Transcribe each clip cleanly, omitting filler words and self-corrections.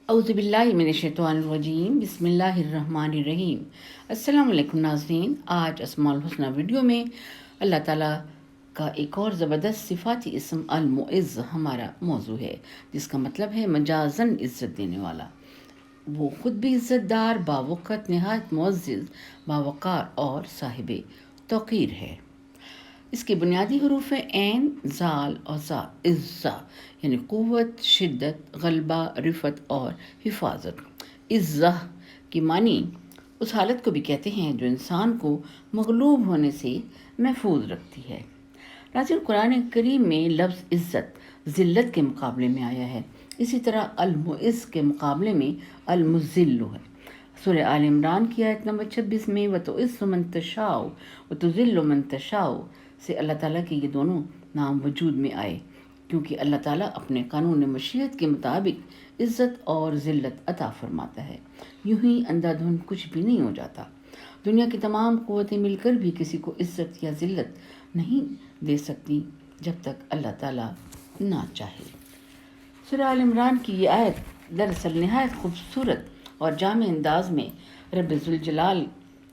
اعوذ باللہ من الشیطان الرجیم، بسم اللہ الرحمن الرحیم۔ السلام علیکم ناظرین، آج اسماء الحسنہ ویڈیو میں اللہ تعالیٰ کا ایک اور زبردست صفاتی اسم المعز ہمارا موضوع ہے، جس کا مطلب ہے مجازاً عزت دینے والا۔ وہ خود بھی عزت دار، باوقت، نہایت معزز، باوقار اور صاحب توقیر ہے۔ اس کے بنیادی حروف ہیں عین، زال اور زا۔ عزا یعنی قوت، شدت، غلبہ، رفت اور حفاظت۔ عزہ کی معنی اس حالت کو بھی کہتے ہیں جو انسان کو مغلوب ہونے سے محفوظ رکھتی ہے۔ ناظرین، قرآن کریم میں لفظ عزت ذلت کے مقابلے میں آیا ہے، اسی طرح المعز کے مقابلے میں المذل ہے۔ سورہ آل عمران کی آیت نمبر 26 میں وَتُعِزُّ مَن تَشَاءُ وَتُذِلُّ مَن تَشَاءُ سے اللہ تعالیٰ کے یہ دونوں نام وجود میں آئے، کیونکہ اللہ تعالیٰ اپنے قانون مشیت کے مطابق عزت اور ذلت عطا فرماتا ہے۔ یوں ہی اندھا دھند کچھ بھی نہیں ہو جاتا۔ دنیا کی تمام قوتیں مل کر بھی کسی کو عزت یا ذلت نہیں دے سکتی جب تک اللہ تعالیٰ نہ چاہے۔ سورہ آل عمران کی یہ آیت دراصل نہایت خوبصورت اور جامع انداز میں رب ذوالجلال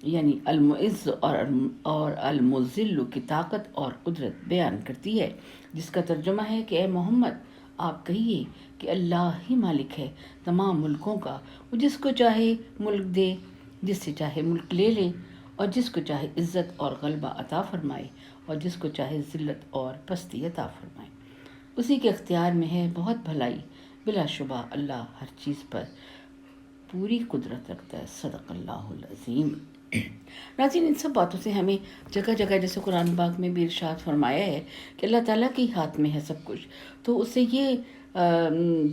یعنی المعز اور المذل کی طاقت اور قدرت بیان کرتی ہے، جس کا ترجمہ ہے کہ اے محمد، آپ کہیے کہ اللہ ہی مالک ہے تمام ملکوں کا، وہ جس کو چاہے ملک دے، جس سے چاہے ملک لے لے، اور جس کو چاہے عزت اور غلبہ عطا فرمائے، اور جس کو چاہے ذلت اور پستی عطا فرمائے۔ اسی کے اختیار میں ہے بہت بھلائی، بلا شبہ اللہ ہر چیز پر پوری قدرت رکھتا ہے۔ صدق اللہ العظیم۔ ناظرین، ان سب باتوں سے ہمیں جگہ جگہ جیسے قرآن پاک میں بھی ارشاد فرمایا ہے کہ اللہ تعالیٰ کے ہاتھ میں ہے سب کچھ، تو اس سے یہ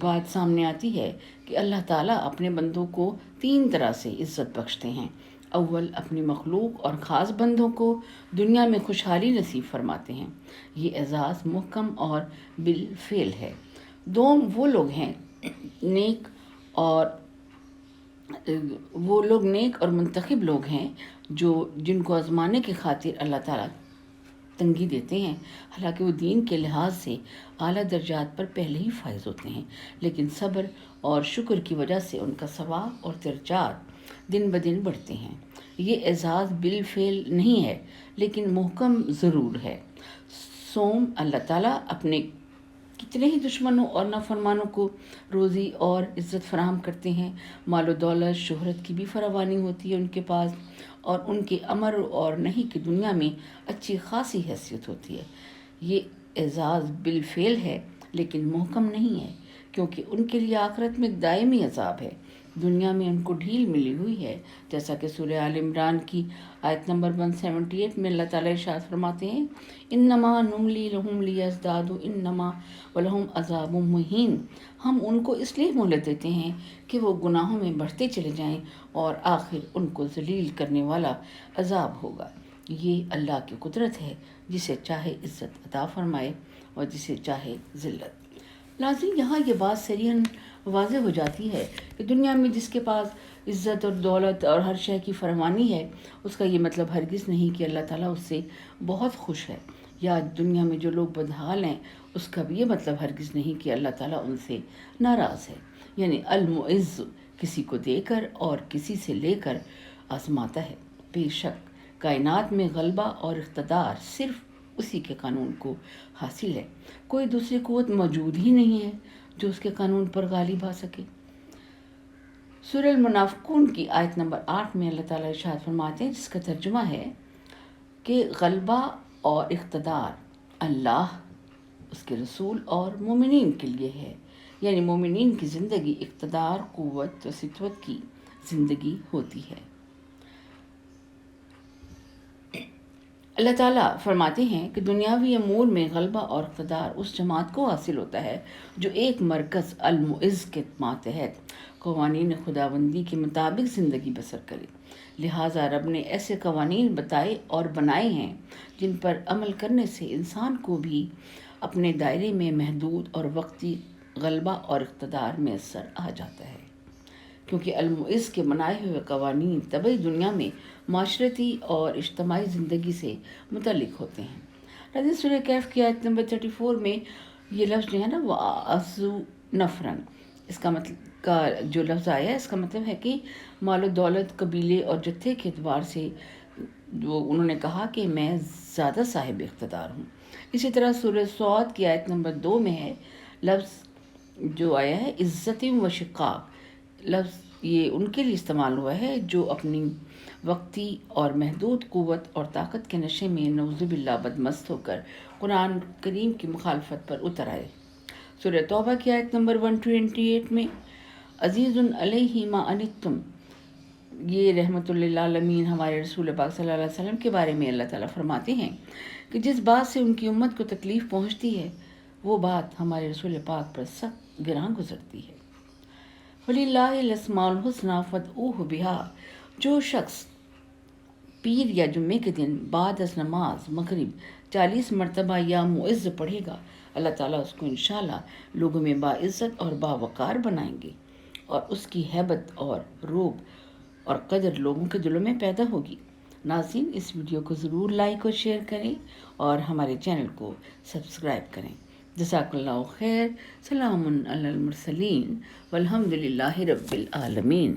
بات سامنے آتی ہے کہ اللہ تعالیٰ اپنے بندوں کو 3 طرح سے عزت بخشتے ہیں۔ اول، اپنی مخلوق اور خاص بندوں کو دنیا میں خوشحالی نصیب فرماتے ہیں، یہ اعزاز محکم اور بالفعل ہے۔ دوم، وہ لوگ نیک اور منتخب لوگ ہیں جن کو آزمانے کی خاطر اللہ تعالیٰ تنگی دیتے ہیں، حالانکہ وہ دین کے لحاظ سے اعلیٰ درجات پر پہلے ہی فائز ہوتے ہیں، لیکن صبر اور شکر کی وجہ سے ان کا ثواب اور درجات دن بدن بڑھتے ہیں۔ یہ اعزاز بالفعل نہیں ہے، لیکن محکم ضرور ہے۔ سوم، اللہ تعالیٰ اپنے کتنے ہی دشمنوں اور نافرمانوں کو روزی اور عزت فراہم کرتے ہیں، مال و دولت، شہرت کی بھی فراوانی ہوتی ہے ان کے پاس، اور ان کے امر اور نہیں کی دنیا میں اچھی خاصی حیثیت ہوتی ہے۔ یہ اعزاز بالفعل ہے لیکن محکم نہیں ہے، کیونکہ ان کے لیے آخرت میں دائمی عذاب ہے۔ دنیا میں ان کو ڈھیل ملی ہوئی ہے، جیسا کہ سورہ آل عمران کی آیت نمبر 178 میں اللہ تعالیٰ ارشاد فرماتے ہیں انما نملی لہم لیزدادوا انما ولہم عذاب مہین۔ ہم ان کو اس لیے مہلت دیتے ہیں کہ وہ گناہوں میں بڑھتے چلے جائیں اور آخر ان کو ذلیل کرنے والا عذاب ہوگا۔ یہ اللہ کی قدرت ہے، جسے چاہے عزت عطا فرمائے اور جسے چاہے ذلت۔ لازم یہاں یہ بات صریحاً واضح ہو جاتی ہے کہ دنیا میں جس کے پاس عزت اور دولت اور ہر شے کی فراوانی ہے، اس کا یہ مطلب ہرگز نہیں کہ اللہ تعالیٰ اس سے بہت خوش ہے، یا دنیا میں جو لوگ بدحال ہیں اس کا بھی یہ مطلب ہرگز نہیں کہ اللہ تعالیٰ ان سے ناراض ہے۔ یعنی المعز کسی کو دے کر اور کسی سے لے کر آزماتا ہے۔ بے شک کائنات میں غلبہ اور اقتدار صرف اسی کے قانون کو حاصل ہے، کوئی دوسری قوت موجود ہی نہیں ہے جو اس کے قانون پر غالب آ سکے۔ سورہ المنافقون کی آیت نمبر 8 میں اللہ تعالیٰ ارشاد فرماتے ہیں، جس کا ترجمہ ہے کہ غلبہ اور اقتدار اللہ، اس کے رسول اور مومنین کے لیے ہے، یعنی مومنین کی زندگی اقتدار، قوت و سطوت کی زندگی ہوتی ہے۔ اللہ تعالیٰ فرماتے ہیں کہ دنیاوی امور میں غلبہ اور اقتدار اس جماعت کو حاصل ہوتا ہے جو ایک مرکز المعز کے ماتحت قوانین خداوندی کے مطابق زندگی بسر کرے۔ لہٰذا رب نے ایسے قوانین بتائے اور بنائے ہیں جن پر عمل کرنے سے انسان کو بھی اپنے دائرے میں محدود اور وقتی غلبہ اور اقتدار میسر آ جاتا ہے، کیونکہ المعز کے بنائے ہوئے قوانین طبعی دنیا میں معاشرتی اور اجتماعی زندگی سے متعلق ہوتے ہیں۔ ناظرین، سورہ کہف کی آیت نمبر 34 میں یہ لفظ جو ہے نا وہ اعز نفرن، اس کا مطلب کا جو لفظ آیا ہے اس کا مطلب ہے کہ مال و دولت، قبیلے اور جتھے کے اعتبار سے جو انہوں نے کہا کہ میں زیادہ صاحب اقتدار ہوں۔ اسی طرح سورہ صاد کی آیت نمبر 2 میں ہے لفظ جو آیا ہے عزت و شقاق، لفظ یہ ان کے لیے استعمال ہوا ہے جو اپنی وقتی اور محدود قوت اور طاقت کے نشے میں نعوذ باللہ بدمست ہو کر قرآن کریم کی مخالفت پر اتر آئے۔ سورہ توبہ کی آیت نمبر 128 میں عزیز علیہ ما عنتم، یہ رحمت للعالمین ہمارے رسول پاک صلی اللہ علیہ وسلم کے بارے میں اللہ تعالیٰ فرماتے ہیں کہ جس بات سے ان کی امت کو تکلیف پہنچتی ہے وہ بات ہمارے رسول پاک پر سخت گراں گزرتی ہے۔ وَلِلَّهِ الْأَسْمَاءُ الْحُسْنَىٰ فَادْعُوهُ بِهَا، جو شخص پیر یا جمعے کے دن بعد از نماز مغرب 40 مرتبہ یا معز پڑھے گا، اللہ تعالیٰ اس کو انشاءاللہ لوگوں میں باعزت اور باوقار بنائیں گے اور اس کی ہیبت اور روب اور قدر لوگوں کے دلوں میں پیدا ہوگی۔ ناظرین، اس ویڈیو کو ضرور لائک اور شیئر کریں اور ہمارے چینل کو سبسکرائب کریں۔ جزاک اللہ خیر۔ سلام علی المرسلین والحمد للہ رب العالمین۔